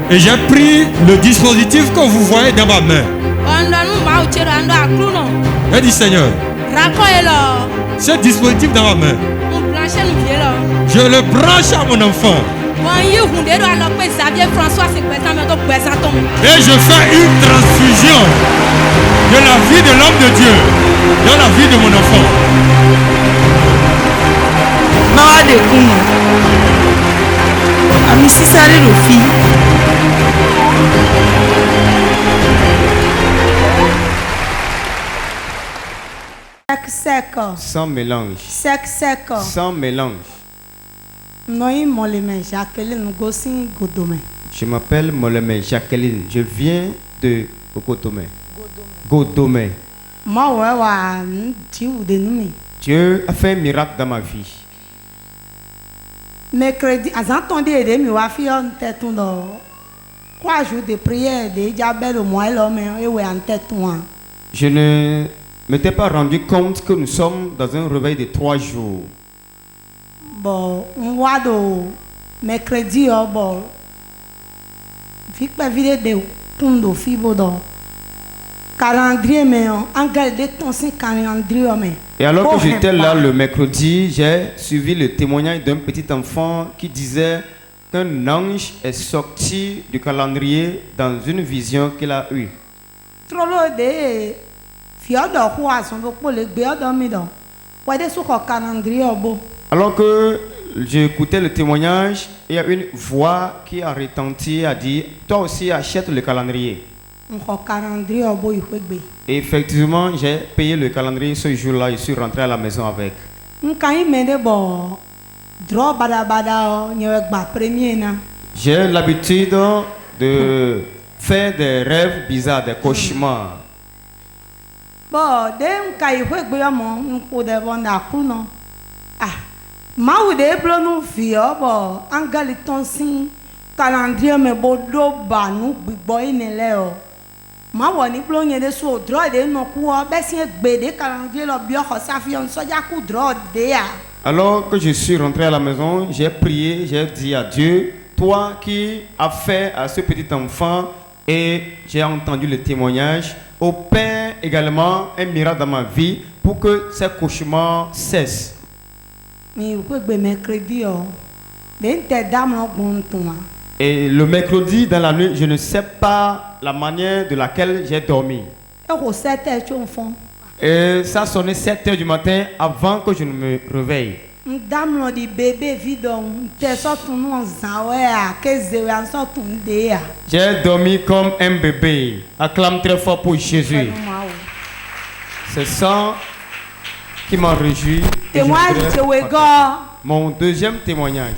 Et j'ai pris le dispositif que vous voyez dans ma main. J'ai dit Seigneur, ce dispositif dans ma main, je le branche à mon enfant. Et je fais une transfusion de la vie de l'homme de Dieu dans la vie de mon enfant. Sans mélange. Sans mélange. Je m'appelle Moleme Jacqueline. Je viens de Godomé. Godomé. Dieu a fait un miracle dans ma vie. Mercredi, à entendu aider mi wa fi on tête tout 3 jours de prière de Jabel au moins l'homme et ouais en tête tout. Je ne m'étais pas rendu compte que nous sommes dans un réveil de 3 jours. Bon, on voit do mercredi bon. Fique pas vidéo de tundo fibo do calendrier mais en garder ton calendrier mais. Et alors que j'étais là le mercredi, j'ai suivi le témoignage d'un petit enfant qui disait qu'un ange est sorti du calendrier dans une vision qu'il a eue. Alors que j'écoutais le témoignage, il y a une voix qui a retenti, a dit « Toi aussi achète le calendrier ». Et effectivement, j'ai payé le calendrier ce jour-là, je suis rentré à la maison avec. J'ai l'habitude de faire des rêves bizarres, des cauchemars. Alors que je suis rentré à la maison, j'ai prié, j'ai dit à Dieu, toi qui as fait à ce petit enfant, et j'ai entendu le témoignage, opère également un miracle dans ma vie pour que ces cauchemars cessent. Et le mercredi dans la nuit, je ne sais pas la manière de laquelle j'ai dormi. Et ça sonnait 7 h du matin avant que je ne me réveille. J'ai dormi comme un bébé. Acclame très fort pour Jésus. C'est ça qui m'a réjoui. Mon deuxième témoignage.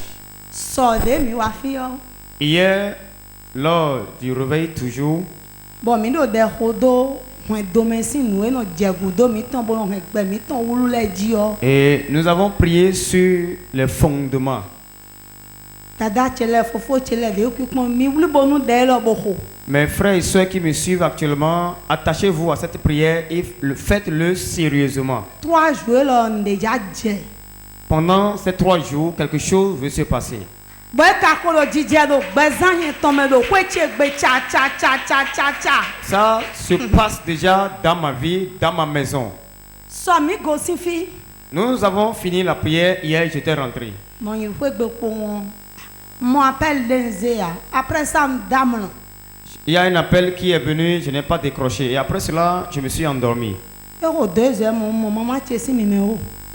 Hier, lors du réveil toujours, et nous avons prié sur les fondements. Mes frères et soeurs qui me suivent actuellement, attachez-vous à cette prière et faites-le sérieusement. Pendant ces 3 jours, quelque chose veut se passer. Ça se passe déjà dans ma vie, dans ma maison. Nous avons fini la prière, hier j'étais rentré. Il y a un appel qui est venu, je n'ai pas décroché. Et après cela, je me suis endormi.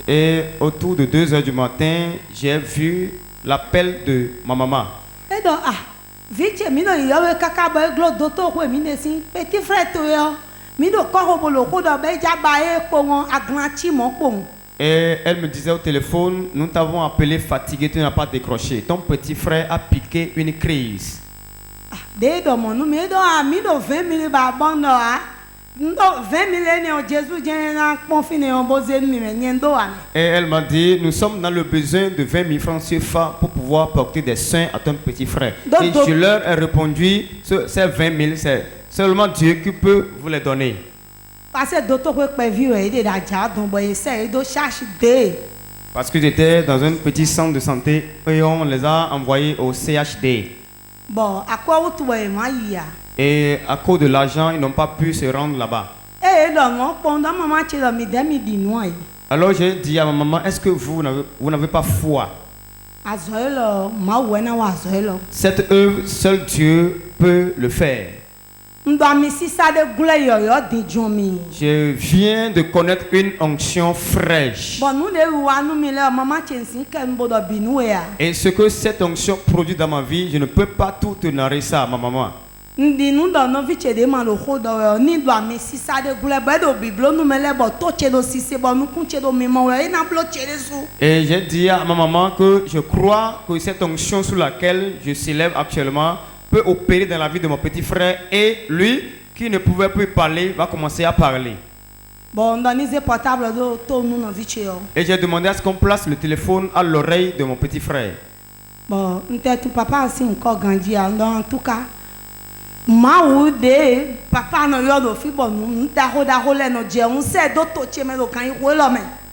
Et autour de 2 h du matin, j'ai vu l'appel de ma maman. Et elle me disait au téléphone, nous t'avons appelé fatigué, tu n'as pas décroché. Ton petit frère a piqué une crise. Et elle m'a dit, nous sommes dans le besoin de 20 000 francs CFA pour pouvoir porter des soins à ton petit frère. Et je leur ai répondu, ces 20 000, c'est seulement Dieu qui peut vous les donner. Parce que j'étais dans un petit centre de santé et on les a envoyés au CHD. Bon, à quoi vous trouvez moi hier? Et à cause de l'argent, ils n'ont pas pu se rendre là-bas. Eh, donc, pendant maman, tu as mis des midi noir. Alors j'ai dit à ma maman, est-ce que vous n'avez pas foi? Cette œuvre, seul Dieu peut le faire. Je viens de connaître une onction fraîche. Et ce que cette onction produit dans ma vie, je ne peux pas tout narrer ça à ma maman. Et j'ai dit à ma maman que je crois que cette onction sous laquelle je s'élève actuellement peut opérer dans la vie de mon petit frère, et lui qui ne pouvait plus parler va commencer à parler. Et j'ai demandé à ce qu'on place le téléphone à l'oreille de mon petit frère. Bon, papa aussi encore grandi en tout cas. Papa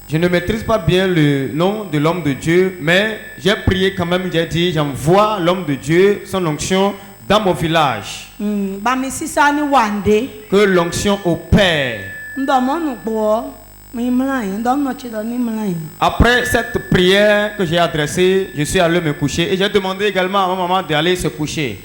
je ne maîtrise pas bien le nom de l'homme de Dieu, mais j'ai prié quand même, j'ai dit, j'envoie l'homme de Dieu, son onction, dans mon village. Que l'onction opère. Après cette prière que j'ai adressée, je suis allé me coucher et j'ai demandé également à ma maman d'aller se coucher.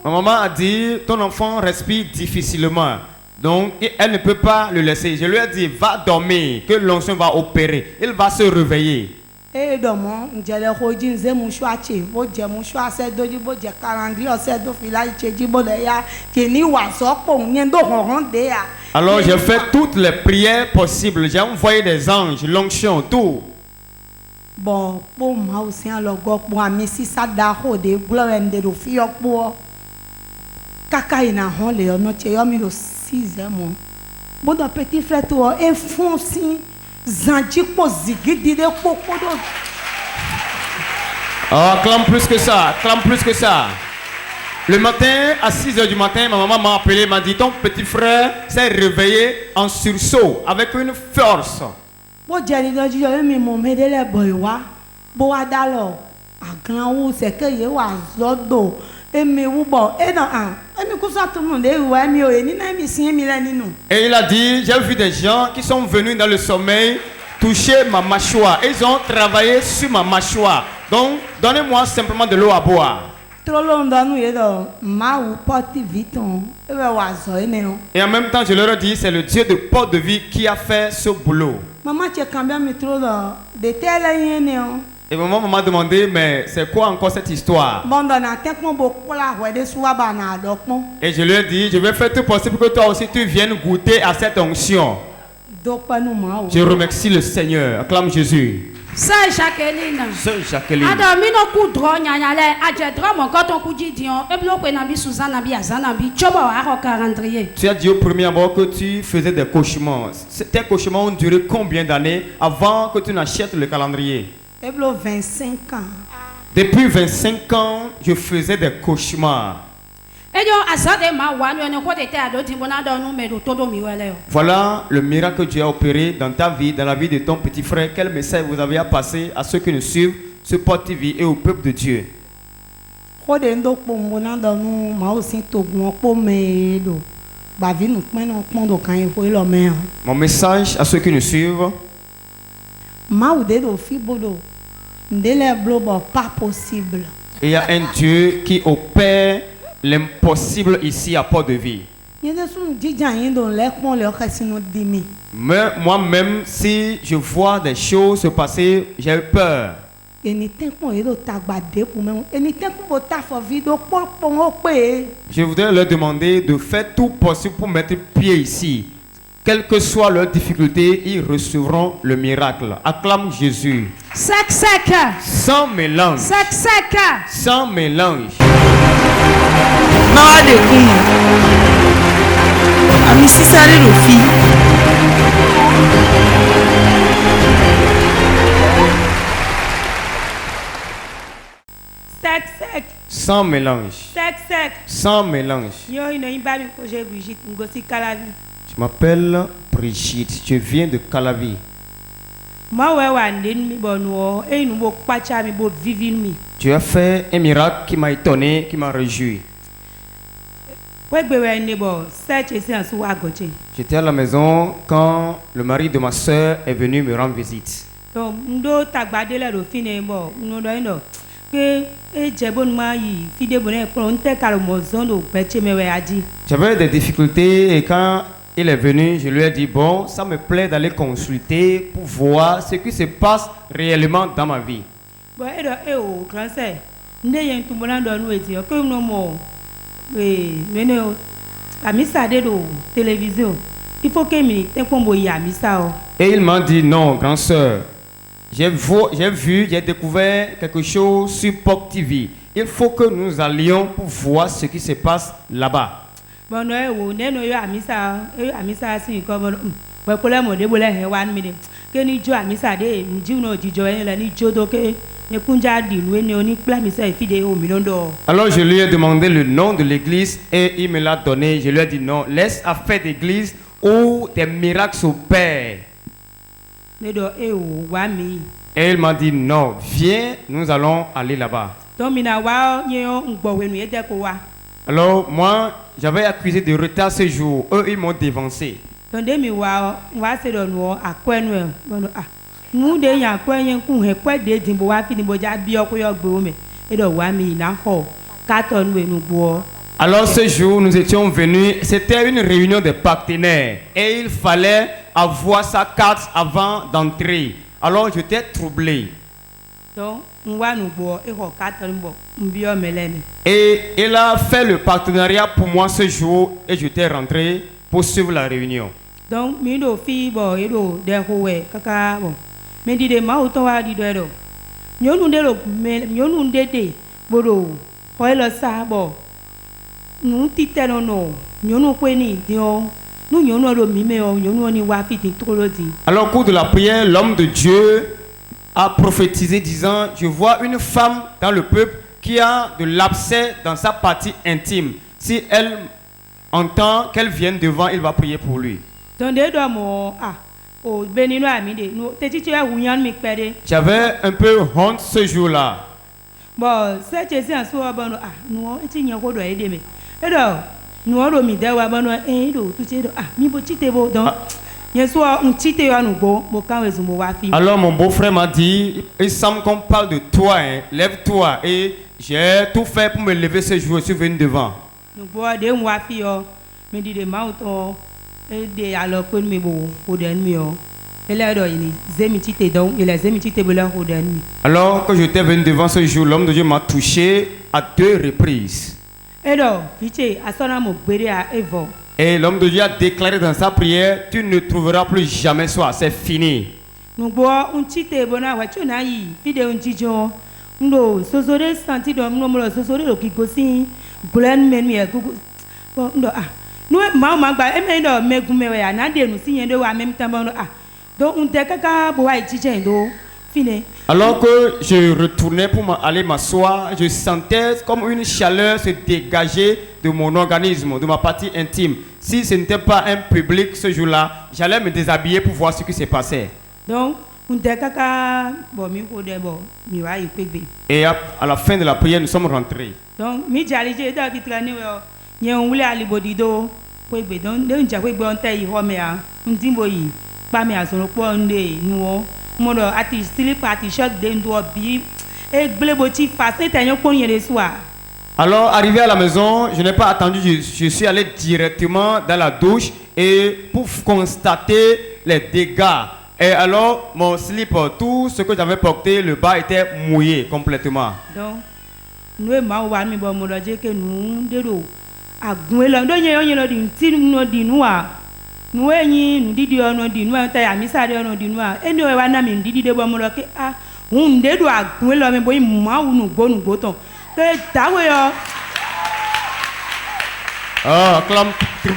Ma maman a dit, ton enfant respire difficilement, donc elle ne peut pas le laisser. Je lui ai dit, va dormir, que l'onction va opérer, il va se réveiller. Et alors j'ai fait toutes les prières possibles. J'ai envoyé des anges, l'onction, tout. Bon, pour moi aussi, alors, pour moi, si ça d'ailleurs des gloires de l'office pour Kaka ina hon le ono che yo mi lo 6e mo. Bon do petit frère to e fon si zanji po zigidi de popo do. Ah, clame plus que ça, clame plus que ça. Le matin, à 6h du matin, ma maman m'a appelé, m'a dit, ton petit frère s'est réveillé en sursaut, avec une force. Bon, j'ai dit, je me mets de la boiwa. Bon, adalo, à grand ou c'est que je was zodo. Et me ou bon, et dans un. Et me cousa tout le monde, et ouais, mi o, et ni na mi si mi la ni non. Et il a dit, j'ai vu des gens qui sont venus dans le sommeil toucher ma mâchoire. Ils ont travaillé sur ma mâchoire. Donc, donnez-moi simplement de l'eau à boire. Et en même temps, je leur ai dit, c'est le Dieu de porte de vie qui a fait ce boulot. Et maman m'a demandé, mais c'est quoi encore cette histoire? Et je lui ai dit, je vais faire tout possible pour que toi aussi tu viennes goûter à cette onction. Je remercie le Seigneur. Acclame Jésus. Sœur Jacqueline. Sœur Jacqueline. Adam mi no ku dro nyanyale aje dro mon koton ku didion e blo ko na bi Suzanne bi azana bi choba wa ro calendrier. Tu as dit au premier abord que tu faisais des cauchemars. Tes cauchemars ont duré combien d'années avant que tu n'achètes le calendrier? 25 ans. Depuis 25 ans, je faisais des cauchemars. Voilà le miracle que Dieu a opéré dans ta vie, dans la vie de ton petit frère. Quel message vous avez à passer à ceux qui nous suivent sur Porte TV et au peuple de Dieu? Mon message à ceux qui nous suivent. Pas possible. Il y a un Dieu qui opère l'impossible ici à Porte de Vie. Mais moi-même, si je vois des choses se passer, j'ai peur. Je voudrais leur demander de faire tout possible pour mettre pied ici. Quelle que soit leur difficulté, ils recevront le miracle. Acclame Jésus. Sec, sec. Sans mélange. Sec, sec. Sans mélange. Sec, sec. Sans mélange. Sec, sec. Sans mélange. Je m'appelle Brigitte, je viens de Calavi. Tu as fait un miracle qui m'a étonné, qui m'a réjoui. J'étais à la maison quand le mari de ma soeur est venu me rendre visite. J'avais des difficultés et quand il est venu, je lui ai dit, bon, ça me plaît d'aller consulter pour voir ce qui se passe réellement dans ma vie. Et il m'a dit, non, grand sœur, j'ai découvert quelque chose sur Pop TV. Il faut que nous allions pour voir ce qui se passe là-bas. Alors je lui ai demandé le nom de l'église et il me l'a donné. Je lui ai dit non, laisse à faire d'église où des miracles s'opèrent. Et il m'a dit non, viens, nous allons aller là-bas. Alors moi, j'avais accusé de retard ce jour. Eux, ils m'ont dévancé. Alors ce jour, nous étions venus, c'était une réunion de partenaires et il fallait avoir sa carte avant d'entrer. Alors j'étais troublé. Et il a fait le partenariat pour moi ce jour et j'étais rentré pour suivre la réunion. Donc, alors au cours de la prière, l'homme de Dieu a prophétisé disant, je vois une femme dans le peuple qui a de l'abcès dans sa partie intime. Si elle entend qu'elle vienne devant, il va prier pour lui. J'avais un peu honte ce jour-là. Alors mon beau-frère m'a dit, il semble qu'on parle de toi, hein. Lève-toi. Et j'ai tout fait pour me lever ce jour, je suis venu devant. Alors quand j'étais venu devant ce jour, l'homme de Dieu m'a touché à 2 reprises. Et l'homme de Dieu a déclaré dans sa prière, tu ne trouveras plus jamais soi, c'est fini. Alors que je retournais pour aller m'asseoir, je sentais comme une chaleur se dégager de mon organisme, de ma partie intime. Si ce n'était pas un public ce jour-là, j'allais me déshabiller pour voir ce qui se passait. Et à la fin de la prière, nous sommes rentrés. Alors arrivé à la maison, je n'ai pas attendu, je suis allé directement dans la douche et pour constater les dégâts. Et alors mon slip, tout ce que j'avais porté, le bas était mouillé complètement. Oh, clame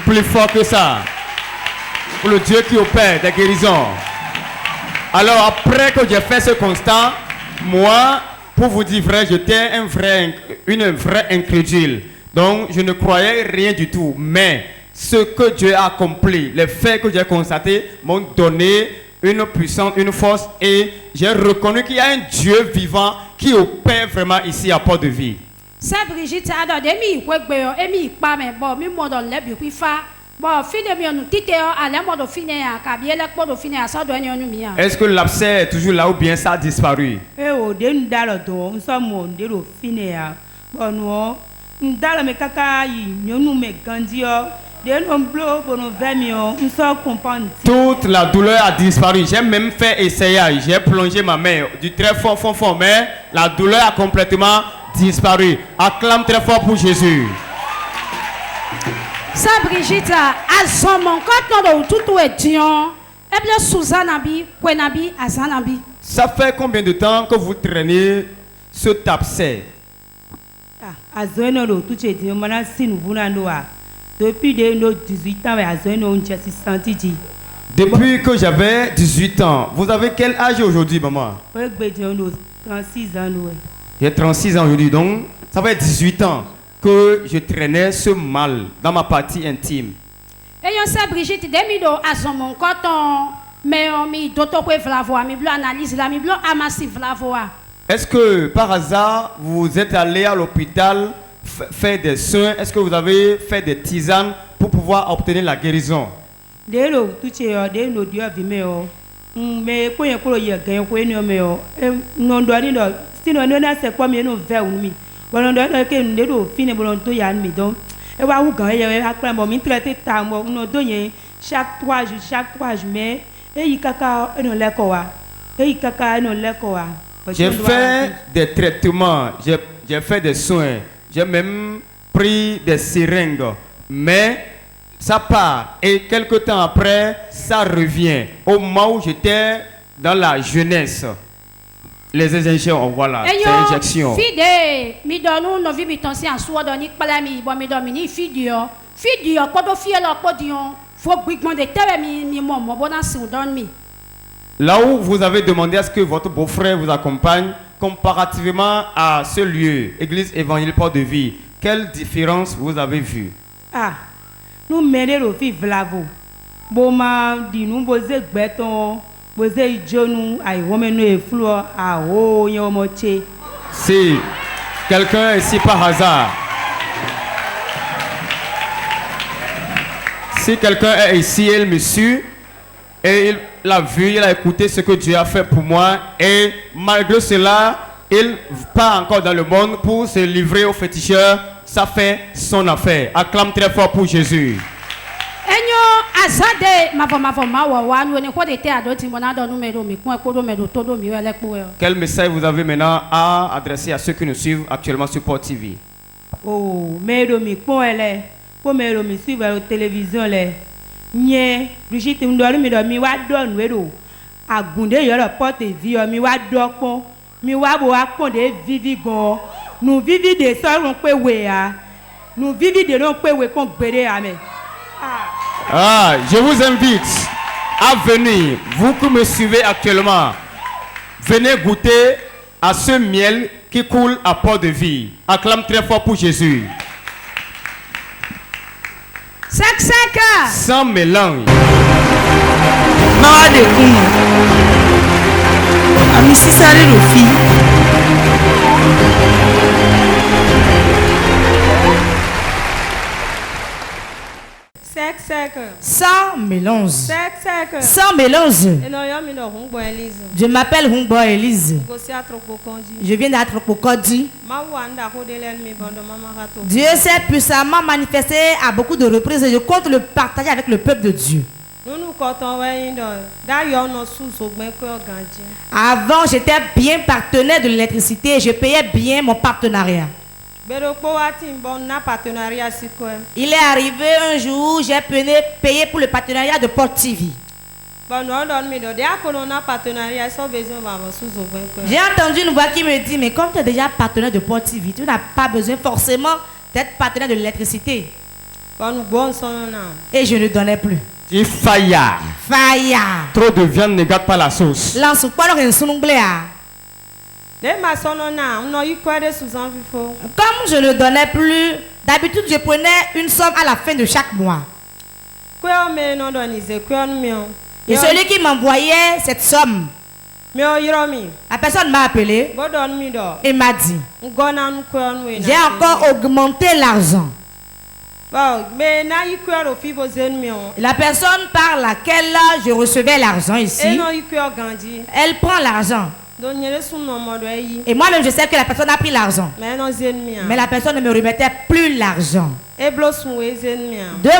plus fort que ça. Pour le Dieu qui opère des guérisons. Alors après que j'ai fait ce constat, moi, pour vous dire vrai, j'étais une vraie incrédule. Donc je ne croyais rien du tout. Mais ce que Dieu a accompli, les faits que j'ai constatés m'ont donné une puissance, une force, et j'ai reconnu qu'il y a un Dieu vivant qui opère vraiment ici à Port de Vie. C'est Brigitte a donné mi kwegbe emi pa me bo mi mo don le bi kwi fa bo fine mi onu tite ale mo do fine ya ka bi ele po do fine ya so do eni onu mi ya. Est-ce que l'abcès est toujours là ou bien ça a disparu? O de ndalo do nso mo de do fine ya bo no ndalo me kaka yi nyonu me gandi o de no blo bo no vemi o nso comprendre. Toute la douleur a disparu. J'ai même fait essayage. J'ai plongé ma main du très fond, mais la douleur a complètement disparu. Acclame très fort pour Jésus. Ça Brigitte a son mon quand no do tutu edion e bien Suzanne bi kwenabi azanabi. Ça fait combien de temps que vous traînez ce abcès? Azoeno do tout chez Dieu mana sinu bunando a depuis de nos 18 ans azoeno on chesi senti di. Depuis que j'avais 18 ans. Vous avez quel âge aujourd'hui, maman? O gbe de no 36 ans no. J'ai 36 ans aujourd'hui, donc ça fait 18 ans que je traînais ce mal dans ma partie intime. Et yo ça Brigitte demi do azon mon coton mais on mi doto kwe vlavoa mi blo analyse la mi blo amasi vlavoa. Est-ce que par hasard vous êtes allé à l'hôpital faire des soins? Est-ce que vous avez fait des tisanes pour pouvoir obtenir la guérison? De lo tout chez de no dio vi o me ko yen ko ye gan ko eni o me o no do ni do sino no na se kwa mi no ve un mi bono do ke nde do fine bono to ya mi don e wa wu gan ye akpa mo mi traiter ta mo no do yen chaque 3 jours mais e yi kaka eno le ko wa e yi kaka eno le ko wa. J'ai fait des traitements, j'ai fait des soins, j'ai même pris des seringues, mais ça part et quelque temps après, ça revient. Au moment où j'étais dans la jeunesse, les injections, voilà, ces injections. Fide, mi donu no vi mi tonsi en soi doni pala mi bo mi domini fidio kodo fielo kodion faut brigement de terre mi mo bona si don mi. Là où vous avez demandé à ce que votre beau-frère vous accompagne, comparativement à ce lieu, Église Évangile Port de Vie, quelle différence vous avez vue? Ah, nous menons fi vlavo. Boma di nous boze gbeton, boze jonu ay womenu e flo a o yo moche. Si quelqu'un ici par hasard, si quelqu'un est ici, il me suit et il a vu, il a écouté ce que Dieu a fait pour moi et malgré cela, il part encore dans le monde pour se livrer aux féticheurs. Ça fait son affaire. Acclame très fort pour Jésus. Enyo azade mavoma wa no ne ko de te adoti mona do numero mi ko ko do me do todo mi wele po. Quel message vous avez maintenant à adresser à ceux qui nous suivent actuellement sur Port TV? Oh, medo mi ko ele, ko medo mi suivre la télévision le. Nye, Brigitte ndori mi do mi wa don wedo. Agunde yo la Port TV mi wa do pon, mi wa bo wa pon de vivi gan. Nous vivons des soeurs on peut wea. Nous vivons des non peut we qu'on gbere amen. Ah, je vous invite à venir, vous qui me suivez actuellement, venez goûter à ce miel qui coule à Port de Vie. Acclame très fort pour Jésus. Sans mélange. Mama de Kumu. Ami Sisare Rofi. Sans mélange. Sans mélange. Je m'appelle Humbo Elise. Je viens d'Atropokodi. Dieu s'est puissamment manifesté à beaucoup de reprises et je compte le partager avec le peuple de Dieu. Avant, j'étais bien partenaire de l'électricité et je payais bien mon partenariat. Il est arrivé un jour, j'ai payé pour le partenariat de Port TV. J'ai entendu une voix qui me dit, mais comme tu es déjà partenaire de Port TV, tu n'as pas besoin forcément d'être partenaire de l'électricité. Et je ne donnais plus. Il failla. Trop de viande ne gâte pas la sauce. Comme je ne donnais plus, d'habitude je prenais une somme à la fin de chaque mois. Et celui qui m'envoyait cette somme, la personne m'a appelé et m'a dit, j'ai encore augmenté l'argent. La personne par laquelle je recevais l'argent ici, elle prend l'argent. Et moi-même, je sais que la personne a pris l'argent. Mais la personne ne me remettait plus l'argent. 2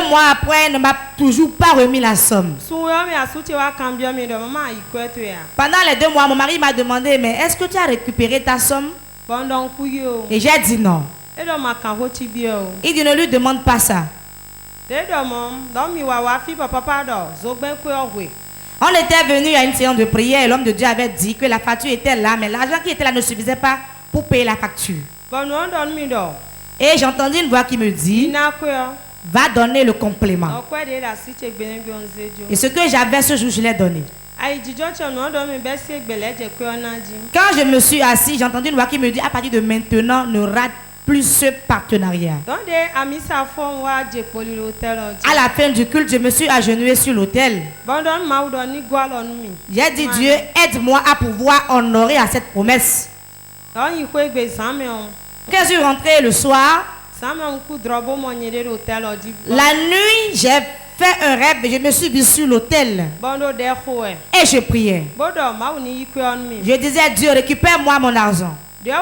mois après, elle ne m'a toujours pas remis la somme. Pendant les 2 mois, mon mari m'a demandé, mais est-ce que tu as récupéré ta somme? Et j'ai dit non. Il dit, ne lui demande pas ça. On était venu à une séance de prière et l'homme de Dieu avait dit que la facture était là, mais l'argent qui était là ne suffisait pas pour payer la facture. Et j'ai entendu une voix qui me dit, va donner le complément. Et ce que j'avais ce jour, je l'ai donné. Quand je me suis assis, j'ai entendu une voix qui me dit, à partir de maintenant, ne rate plus ce partenariat. À la fin du culte, je me suis agenouillé sur l'autel. J'ai dit, Dieu, aide-moi à pouvoir honorer à cette promesse. Quand je suis rentré le soir, la nuit, j'ai fait un rêve et je me suis vu sur l'autel. Et je priais. Je disais, Dieu, récupère-moi mon argent. J'ai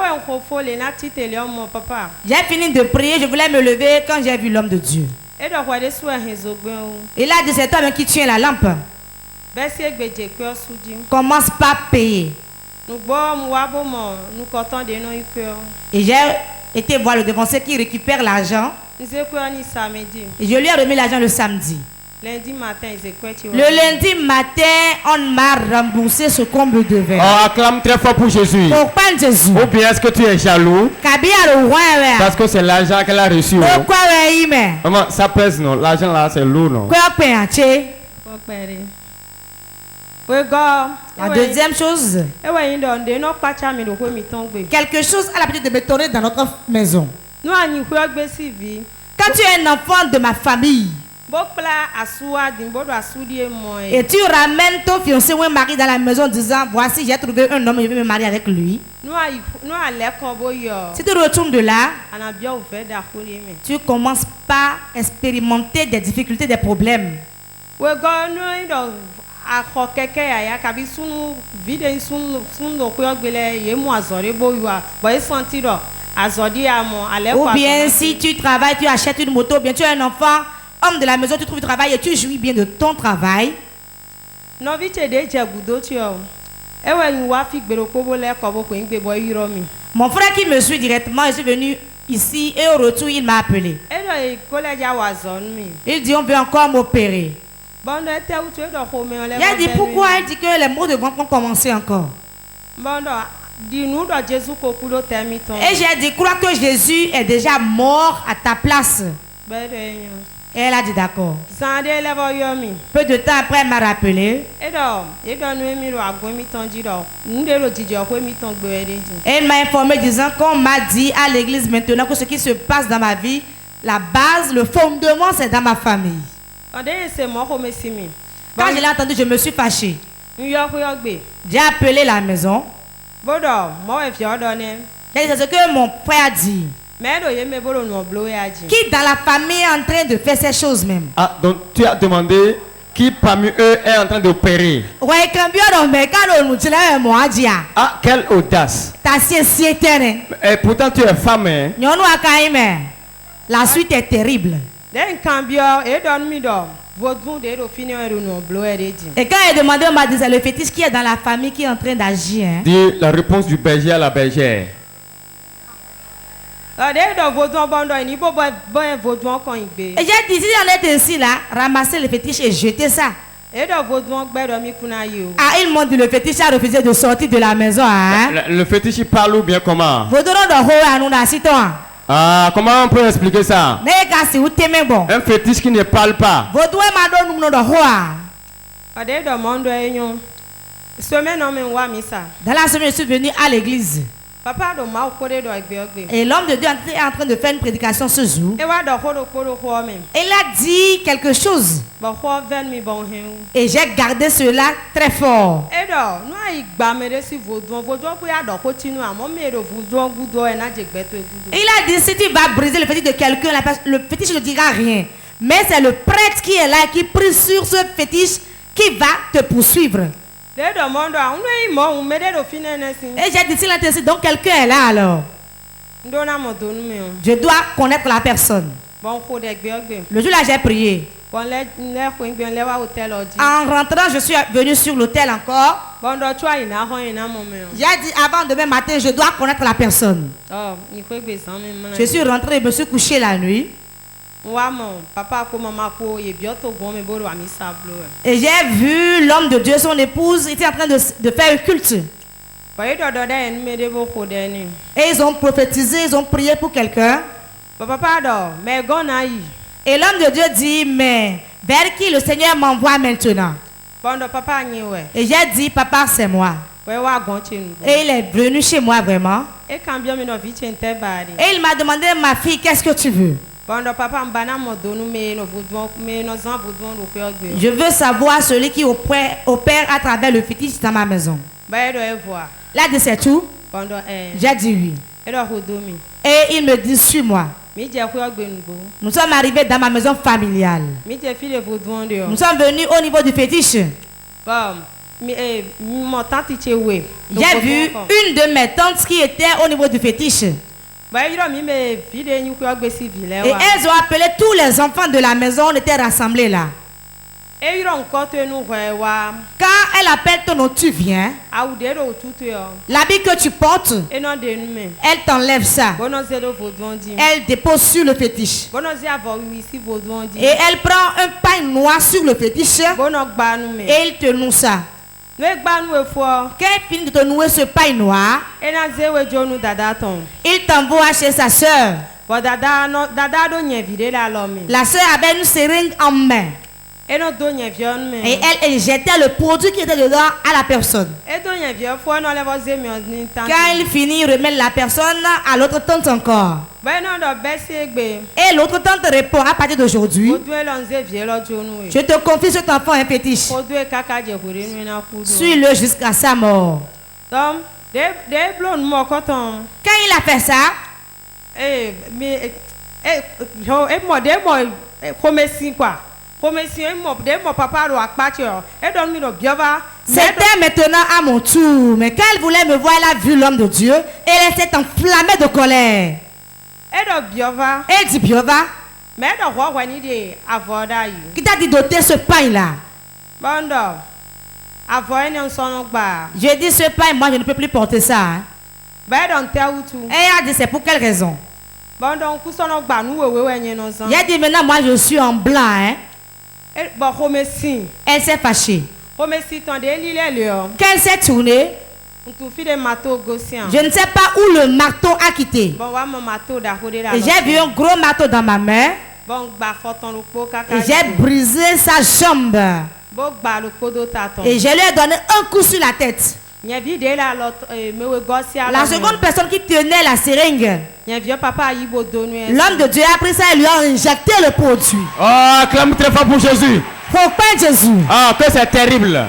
fini de prier, je voulais me lever quand j'ai vu l'homme de Dieu. Il a dit, c'est toi qui tiens la lampe. Commence par payer. Et j'ai été voir le dévancier qui récupère l'argent. Et je lui ai remis l'argent le samedi. Le lundi matin, on m'a remboursé ce qu'on me devait. Oh, acclame très fort pour Jésus. Pourquoi Jésus? Ou bien est-ce que tu es jaloux? Parce que c'est l'argent qu'elle a reçu. Maman, ça pèse non? L'argent là c'est lourd non? La deuxième chose, quelque chose a l'habitude de me tourner dans notre maison. Quand tu es un enfant de ma famille, et tu ramènes ton fiancé ou un mari dans la maison en disant, voici j'ai trouvé un homme et je vais me marier avec lui. Si tu retournes de là, tu commences par expérimenter des difficultés, des problèmes. Ou bien si tu travailles, tu achètes une moto, bien tu es un enfant, homme de la maison, tu trouves du travail et tu jouis bien de ton travail. Mon frère qui me suit directement, je suis venu ici et au retour il m'a appelé. Il dit on veut encore m'opérer. Il a dit pourquoi? Il dit que les maux de ventre vont commencer encore. Et j'ai dit crois que Jésus est déjà mort à ta place. Et elle a dit d'accord. Peu de temps après, elle m'a rappelé. Et elle m'a informé disant qu'on m'a dit à l'église maintenant que ce qui se passe dans ma vie, la base, le fondement, c'est dans ma famille. Quand je l'ai entendu, je me suis fâchée. J'ai appelé la maison. C'est ce que mon frère a dit. Qui dans la famille est en train de faire ces choses même? Ah, donc tu as demandé qui parmi eux est en train d'opérer. Ah, quelle audace. Et pourtant tu es femme. Hein? La suite est terrible. Et quand il a demandé, on m'a dit c'est le fétiche qui est dans la famille qui est en train d'agir. Hein? Dis la réponse du berger à la bergère. Et j'ai dit, si on est ainsi là, ramasser le fétiche et jeter ça. Ah, ils m'ont dit le fétiche a refusé de sortir de la maison. Hein? Le fétiche il parle ou bien comment? Ah, comment on peut expliquer ça? Un fétiche qui ne parle pas. Dans la semaine, je suis venu à l'église. Et l'homme de Dieu est en train de faire une prédication ce jour. Et il a dit quelque chose. Et j'ai gardé cela très fort. Il a dit, si tu vas briser le fétiche de quelqu'un, le fétiche ne dira rien. Mais c'est le prêtre qui est là, qui prie sur ce fétiche, qui va te poursuivre. Et j'ai dit, s'il est donc quelqu'un est là alors. Je dois connaître la personne. Le jour là, j'ai prié. En rentrant, je suis venu sur l'hôtel encore. J'ai dit, avant demain matin, je dois connaître la personne. Je suis rentré et me suis couché la nuit. Et j'ai vu l'homme de Dieu, son épouse, était en train de faire un culte. Et ils ont prophétisé, ils ont prié pour quelqu'un. Et l'homme de Dieu dit, mais vers qui le Seigneur m'envoie maintenant? Et j'ai dit, papa, c'est moi. Et il est venu chez moi vraiment. Et il m'a demandé, ma fille, qu'est-ce que tu veux? Je veux savoir celui qui opère à travers le fétiche dans ma maison. Là, c'est tout. J'ai dit oui. Et il me dit, suis-moi. Nous sommes arrivés dans ma maison familiale. Nous sommes venus au niveau du fétiche. J'ai vu une de mes tantes qui était au niveau du fétiche. Et elles ont appelé tous les enfants de la maison, on était rassemblés là. Quand elle appelle ton nom, tu viens. L'habit que tu portes, elle t'enlève ça. Elle dépose sur le fétiche. Et elle prend un pain noir sur le fétiche. Et il te noue ça. Quand elle finit de te nouer ce pain noir, il t'envoie chez sa soeur. La soeur avait une seringue en main. Et elle jetait le produit qui était dedans à la personne. Quand il finit, il remet la personne à l'autre tante encore. Et l'autre tante répond, à partir d'aujourd'hui, je te confie cet enfant un fétiche. Suis-le jusqu'à sa mort. Quand il a fait ça, c'était maintenant à mon tour. Mais quand elle voulait me voir, elle a vu l'homme de Dieu et elle s'est enflammée de colère. Elle dit, Biova, qui t'a dit d'ôter ce pain-là? Je dis, ce pain, moi je ne peux plus porter ça. Hein. Et elle a dit, c'est pour quelle raison? J'ai dit, maintenant moi je suis en blanc. Hein. Elle s'est fâchée. Qu'elle s'est tournée. Je ne sais pas où le marteau a quitté. Et j'ai vu un gros marteau dans ma main. Et j'ai brisé sa jambe. Et je lui ai donné un coup sur la tête. La seconde personne qui tenait la seringue, l'homme de Dieu a pris ça et lui a injecté le produit. Oh, acclame très fort pour Jésus. Jésus. Ah, que c'est terrible.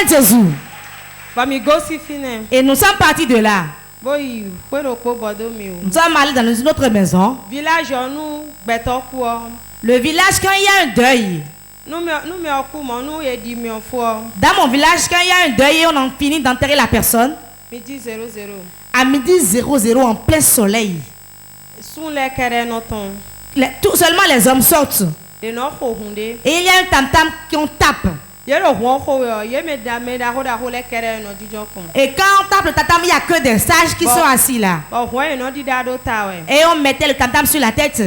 Jésus. Et nous sommes partis de là. Nous sommes allés dans une autre maison. Le village, quand il y a un deuil, dans mon village, quand il y a un deuil et on en finit d'enterrer la personne, à midi 00 en plein soleil, seulement les hommes sortent. Et il y a un tam-tam qu'on tape. Et quand on tape le tam-tam, il n'y a que des sages qui sont assis là. Et on mettait le tam-tam sur la tête.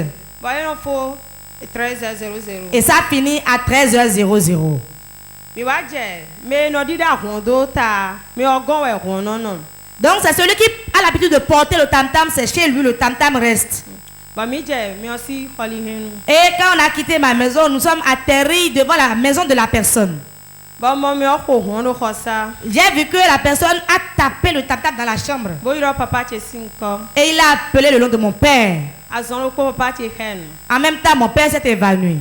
Et ça finit à 13h00. Donc c'est celui qui a l'habitude de porter le tam-tam, c'est chez lui, le tam-tam reste. Et quand on a quitté ma maison, nous sommes atterris devant la maison de la personne. J'ai vu que la personne a tapé le tap-tap dans la chambre. Et il a appelé le nom de mon père. En même temps, mon père s'est évanoui.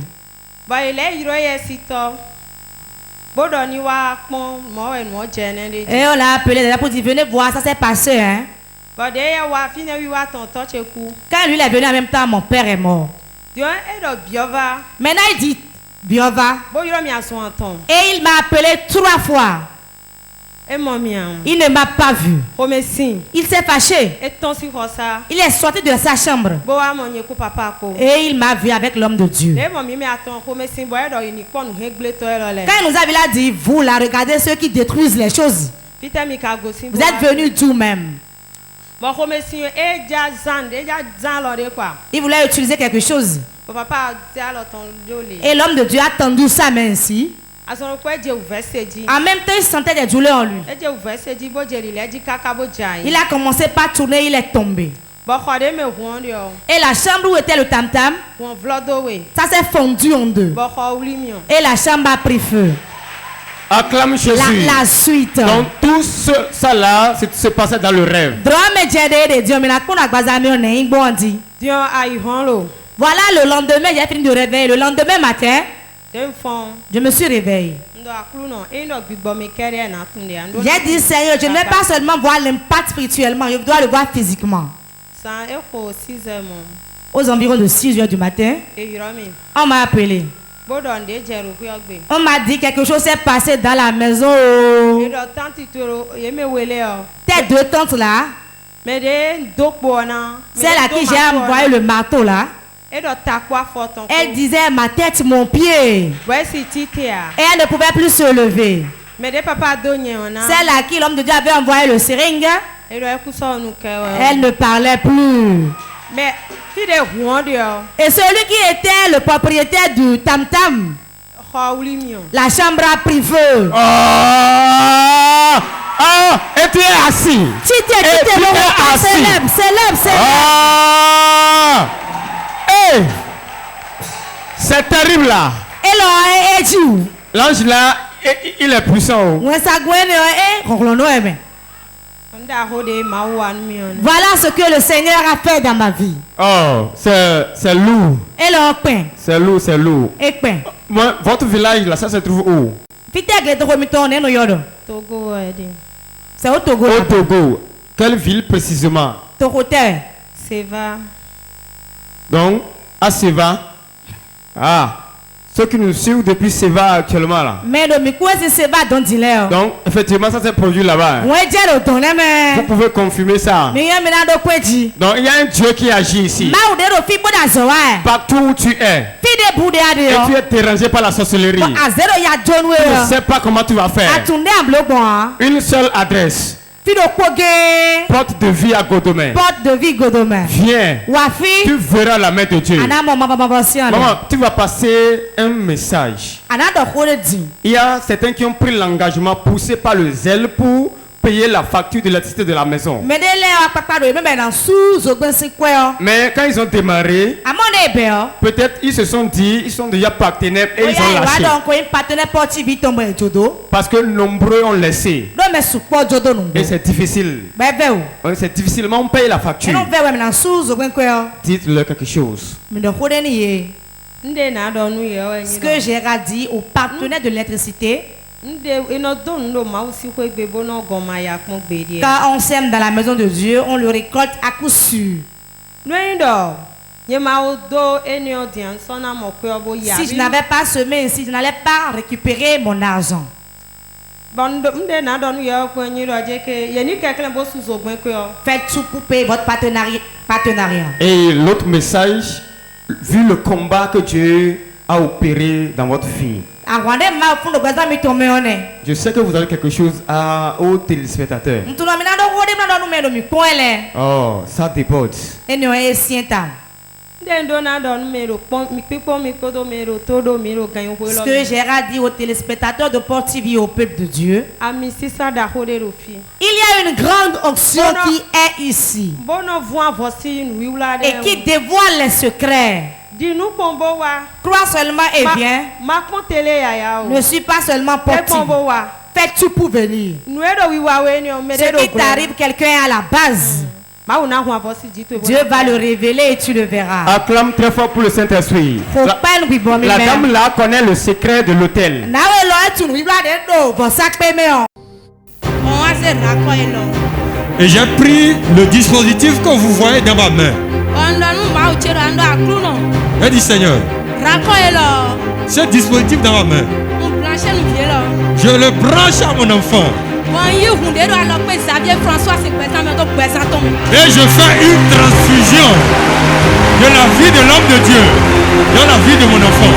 Et on l'a appelé déjà pour dire venez voir, ça s'est passé. Hein? Quand lui il est venu en même temps, mon père est mort. Maintenant il dit Biova. Et il m'a appelé 3 fois. Il ne m'a pas vu. Il s'est fâché. Il est sorti de sa chambre. Et il m'a vu avec l'homme de Dieu. Quand il nous a vu, il a dit, vous là, regardez ceux qui détruisent les choses. Vous êtes venus d'où même? Il voulait utiliser quelque chose. Et l'homme de Dieu a tendu sa main ainsi. En même temps, il sentait des douleurs en lui. Il a commencé par tourner, il est tombé. Et la chambre où était le tam-tam, ça s'est fondu en deux. Et la chambre a pris feu. Acclame Jésus. La suite. Donc tout ça là, se passait dans le rêve. Voilà, le lendemain, j'ai fini de réveiller. Le lendemain matin, je me suis réveillé. J'ai dit, Seigneur, je ne vais pas seulement voir l'impact spirituellement, je dois le voir physiquement. Aux environs de 6 heures du matin, on m'a appelé. On m'a dit quelque chose s'est passé dans la maison. Tes 2 tantes là, celle à qui j'ai envoyé le marteau là, elle disait ma tête, mon pied. Et elle ne pouvait plus se lever. Celle à qui l'homme de Dieu avait envoyé le seringue, elle ne parlait plus. Et celui qui était le propriétaire du tam-tam, la chambre a pris feu. Et tu es assis. Célèbre. C'est terrible là. L'ange là, il est puissant. Voilà ce que le Seigneur a fait dans ma vie. Oh, c'est lourd. C'est lourd. Votre village là, ça se trouve où? C'est au Togo. Au Togo. Quelle ville précisément? Seva. Donc, à Seva. Ceux qui nous suivent depuis Seva actuellement là. Donc, effectivement, ça s'est produit là-bas. Vous pouvez confirmer ça. Donc, il y a un Dieu qui agit ici. Partout où tu es. Et tu es dérangé par la sorcellerie. Tu ne sais pas comment tu vas faire. Une seule adresse. Porte de vie à Godomé. Viens. Tu verras la main de Dieu. Maman, tu vas passer un message. Il y a certains qui ont pris l'engagement poussé par le zèle pour payer la facture de l'électricité de la maison. Mais quand ils ont démarré, peut-être ils se sont dit, ils sont déjà partenaires et ils ont lâché. Parce que nombreux ont laissé. Et c'est difficile. C'est difficilement on paye la facture. Dites-leur quelque chose. Ce que j'ai dit aux partenaires de l'électricité, quand on sème dans la maison de Dieu, on le récolte à coup sûr. Si je n'avais pas semé ici, je n'allais pas récupérer mon argent. Faites tout pour payer votre partenariat. Et l'autre message, vu le combat que Dieu a opéré dans votre vie, je sais que vous avez quelque chose aux téléspectateurs. Oh, ça déborde. Ce que j'ai dit aux téléspectateurs de Port TV, au peuple de Dieu, il y a une grande onction qui est ici et qui dévoile les secrets. Crois seulement et viens. Ne suis pas seulement porté. Fais tout pour venir. Ce qui t'arrive, quelqu'un à la base. Dieu va le révéler et tu le verras. Acclame très fort pour le Saint-Esprit. La dame là connaît le secret de l'autel. Et j'ai pris le dispositif que vous voyez dans ma main. J'ai dit Seigneur, ce dispositif dans ma main, je le branche à mon enfant. Et je fais une transfusion de la vie de l'homme de Dieu dans la vie de mon enfant.